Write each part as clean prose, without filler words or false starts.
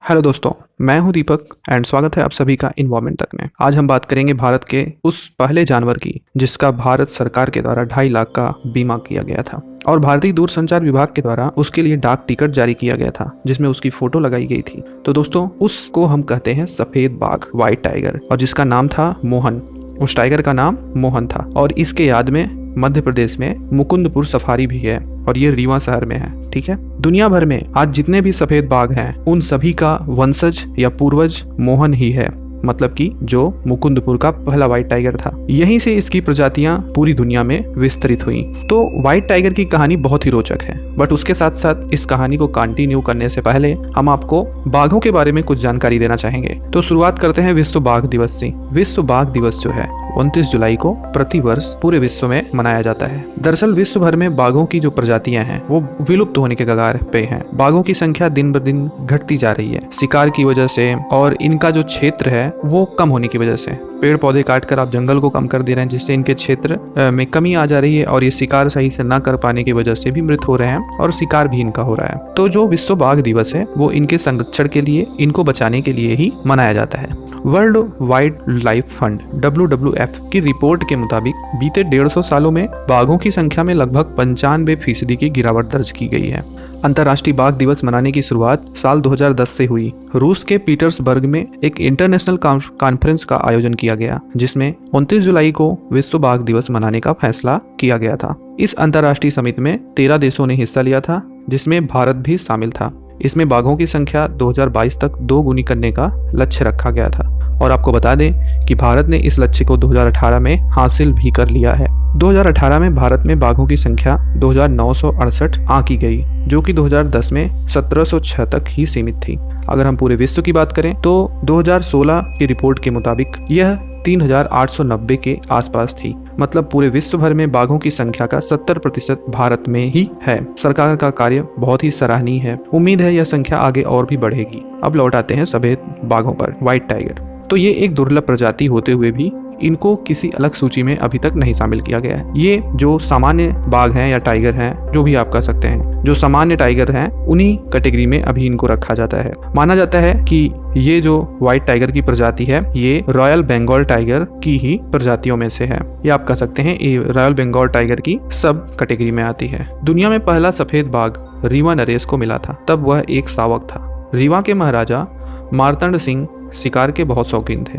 Hello दोस्तों, मैं हूं दीपक एंड स्वागत है आप सभी का इन्वायरमेंट तक में। आज हम बात करेंगे भारत के उस पहले जानवर की जिसका भारत सरकार के द्वारा 2.5 लाख का बीमा किया गया था और भारतीय दूरसंचार विभाग के द्वारा उसके लिए डाक टिकट जारी किया गया था जिसमें उसकी फोटो लगाई गई थी। तो दोस्तों, उसको हम कहते हैं सफेद बाघ, व्हाइट टाइगर, और जिसका नाम था मोहन। उस टाइगर का नाम मोहन था और इसके याद में मध्य प्रदेश में मुकुंदपुर सफारी भी है और ये रीवा शहर में है। ठीक है, दुनिया भर में आज जितने भी सफेद बाघ हैं उन सभी का वंशज या पूर्वज मोहन ही है, मतलब कि जो मुकुंदपुर का पहला व्हाइट टाइगर था। यहीं से इसकी प्रजातियां पूरी दुनिया में विस्तृत हुई। तो व्हाइट टाइगर की कहानी बहुत ही रोचक है, बट उसके साथ साथ इस कहानी को कंटिन्यू करने से पहले हम आपको बाघों के बारे में कुछ जानकारी देना चाहेंगे। तो शुरुआत करते हैं विश्व बाघ दिवस से। विश्व बाघ दिवस जो है 29 जुलाई को प्रतिवर्ष पूरे विश्व में मनाया जाता है। दरअसल विश्व भर में बाघों की जो प्रजातियां हैं वो विलुप्त होने के कगार पे हैं। बाघों की संख्या दिन ब दिन घटती जा रही है, शिकार की वजह से और इनका जो क्षेत्र है वो कम होने की वजह से। पेड़ पौधे काटकर आप जंगल को कम कर दे रहे हैं, जिससे इनके क्षेत्र में कमी आ जा रही है और ये शिकार सही से न कर पाने की वजह से भी मृत हो रहे हैं और शिकार भी इनका हो रहा है। तो जो विश्व बाघ दिवस है वो इनके संरक्षण के लिए, इनको बचाने के लिए ही मनाया जाता है। World wild life fund WWF की रिपोर्ट के मुताबिक बीते 150 सालों में बाघों की संख्या में लगभग 95% की गिरावट दर्ज की गई है। अंतर्राष्ट्रीय बाघ दिवस मनाने की शुरुआत साल 2010 से हुई। रूस के पीटर्सबर्ग में एक इंटरनेशनल कॉन्फ्रेंस का आयोजन किया गया जिसमें 29 जुलाई को विश्व बाघ दिवस मनाने का फैसला किया गया था। इस अंतर्राष्ट्रीय समिट में 13 देशों ने हिस्सा लिया था, जिसमें भारत भी शामिल था। इसमें बाघों की संख्या 2022 तक 2 गुनी करने का लक्ष्य रखा गया था और आपको बता दें कि भारत ने इस लक्ष्य को 2018 में हासिल भी कर लिया है। 2018 में भारत में बाघों की संख्या 2968 आंकी गई, जो कि 2010 में 1706 तक ही सीमित थी। अगर हम पूरे विश्व की बात करें तो 2016 की रिपोर्ट के मुताबिक यह 3890 के आसपास थी। मतलब पूरे विश्व भर में बाघों की संख्या का 70% भारत में ही है। सरकार का कार्य बहुत ही सराहनीय है। उम्मीद है यह संख्या आगे और भी बढ़ेगी। अब लौट आते हैं सफेद बाघों पर, व्हाइट टाइगर। तो ये एक दुर्लभ प्रजाति होते हुए भी इनको किसी अलग सूची में अभी तक नहीं शामिल किया गया है। ये जो सामान्य बाघ हैं या टाइगर हैं, जो भी आप कह सकते हैं, जो सामान्य टाइगर हैं उन्हीं कैटेगरी में अभी इनको रखा जाता है। माना जाता है कि ये जो व्हाइट टाइगर की प्रजाति है ये रॉयल बंगाल टाइगर की ही प्रजातियों में से है। ये आप कह सकते हैं ये रॉयल बंगाल टाइगर की सब कैटेगरी में आती है। दुनिया में पहला सफेद बाघ रीवा नरेश को मिला था, तब वह एक शावक था। रीवा के महाराजा मार्तंड सिंह शिकार के बहुत शौकीन थे।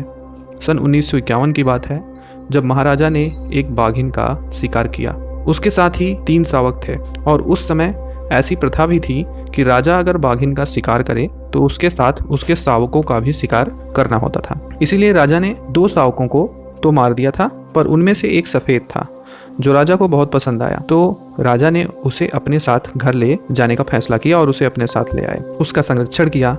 सन 1951 की बात है जब महाराजा ने एक बाघिन का शिकार किया। उसके साथ ही 3 शावक थे और उस समय ऐसी प्रथा भी थी कि राजा अगर बाघिन का शिकार करे तो उसके साथ उसके शावकों का भी शिकार करना होता था। इसीलिए राजा ने 2 शावकों को तो मार दिया था, पर उनमें से एक सफेद था जो राजा को बहुत पसंद आया। तो राजा ने उसे अपने साथ घर ले जाने का फैसला किया और उसे अपने साथ ले आए। उसका संरक्षण किया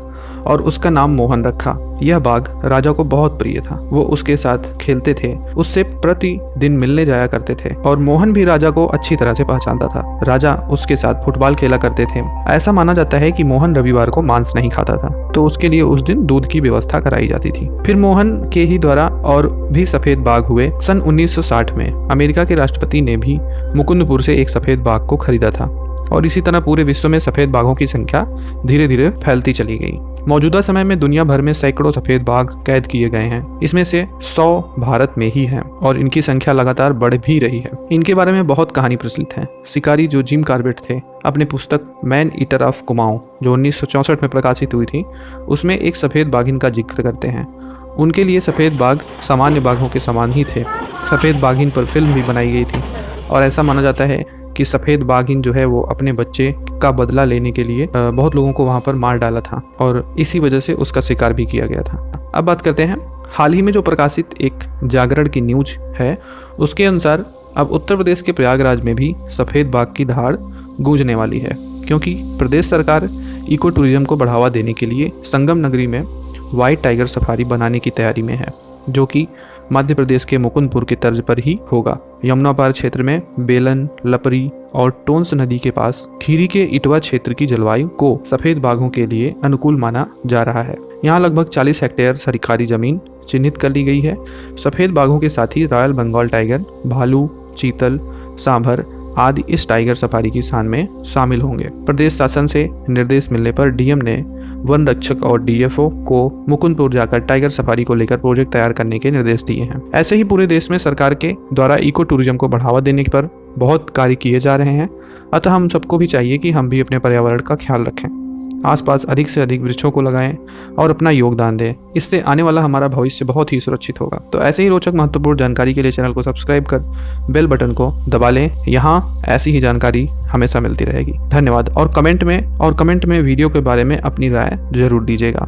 और उसका नाम मोहन रखा। यह बाघ राजा को बहुत प्रिय था। वो उसके साथ खेलते थे, उससे प्रतिदिन मिलने जाया करते थे और मोहन भी राजा को अच्छी तरह से पहचानता था। राजा उसके साथ फुटबॉल खेला करते थे। ऐसा माना जाता है कि मोहन रविवार को मांस नहीं खाता था, तो उसके लिए उस दिन दूध की व्यवस्था कराई जाती थी। फिर मोहन के ही द्वारा और भी सफेद बाघ हुए। सन 1960 में अमेरिका के राष्ट्रपति ने भी मुकुंदपुर से एक सफेद बाघ को खरीदा था और इसी तरह पूरे विश्व में सफेद बाघों की संख्या धीरे धीरे फैलती चली गई। मौजूदा समय में दुनिया भर में सैकड़ों सफेद बाघ कैद किए गए हैं। इसमें से 100 भारत में ही हैं और इनकी संख्या लगातार बढ़ भी रही है। इनके बारे में बहुत कहानी प्रचलित है। शिकारी जो जिम कॉर्बेट थे अपने पुस्तक मैन ईटर ऑफ कुमाऊं जो 1964 में प्रकाशित हुई थी, उसमें एक सफेद बाघिन का जिक्र करते हैं। उनके लिए सफेद बाघ सामान्य बाघों के समान ही थे। सफेद बाघिन पर फिल्म भी बनाई गई थी और ऐसा माना जाता है कि सफेद बाघिन जो है वो अपने बच्चे का बदला लेने के लिए बहुत लोगों को वहां पर मार डाला था और इसी वजह से उसका शिकार भी किया गया था। अब बात करते हैं हाल ही में जो प्रकाशित एक जागरण की न्यूज है, उसके अनुसार अब उत्तर प्रदेश के प्रयागराज में भी सफेद बाघ की दहाड़ गूंजने वाली है, क्योंकि प्रदेश सरकार इको टूरिज्म को बढ़ावा देने के लिए संगम नगरी में व्हाइट टाइगर सफारी बनाने की तैयारी में है, जो कि मध्य प्रदेश के मुकुंदपुर की तर्ज पर ही होगा। यमुना पार क्षेत्र में बेलन, लपरी और टोंस नदी के पास खीरी के इटवा क्षेत्र की जलवायु को सफेद बाघों के लिए अनुकूल माना जा रहा है। यहाँ लगभग 40 हेक्टेयर सरकारी जमीन चिन्हित कर ली गई है। सफेद बाघों के साथ ही रॉयल बंगाल टाइगर, भालू, चीतल, सांभर आदि इस टाइगर सफारी की शान में शामिल होंगे। प्रदेश शासन से निर्देश मिलने पर डीएम ने वन रक्षक और डीएफओ को मुकुंदपुर जाकर टाइगर सफारी को लेकर प्रोजेक्ट तैयार करने के निर्देश दिए हैं। ऐसे ही पूरे देश में सरकार के द्वारा इको टूरिज्म को बढ़ावा देने पर बहुत कार्य किए जा रहे हैं। अतः हम सबको भी चाहिए कि हम भी अपने पर्यावरण का ख्याल रखें, आसपास अधिक से अधिक वृक्षों को लगाएं और अपना योगदान दें। इससे आने वाला हमारा भविष्य बहुत ही सुरक्षित होगा। तो ऐसे ही रोचक महत्वपूर्ण जानकारी के लिए चैनल को सब्सक्राइब कर बेल बटन को दबा लें। यहाँ ऐसी ही जानकारी हमेशा मिलती रहेगी। धन्यवाद। और कमेंट में वीडियो के बारे में अपनी राय जरूर दीजिएगा।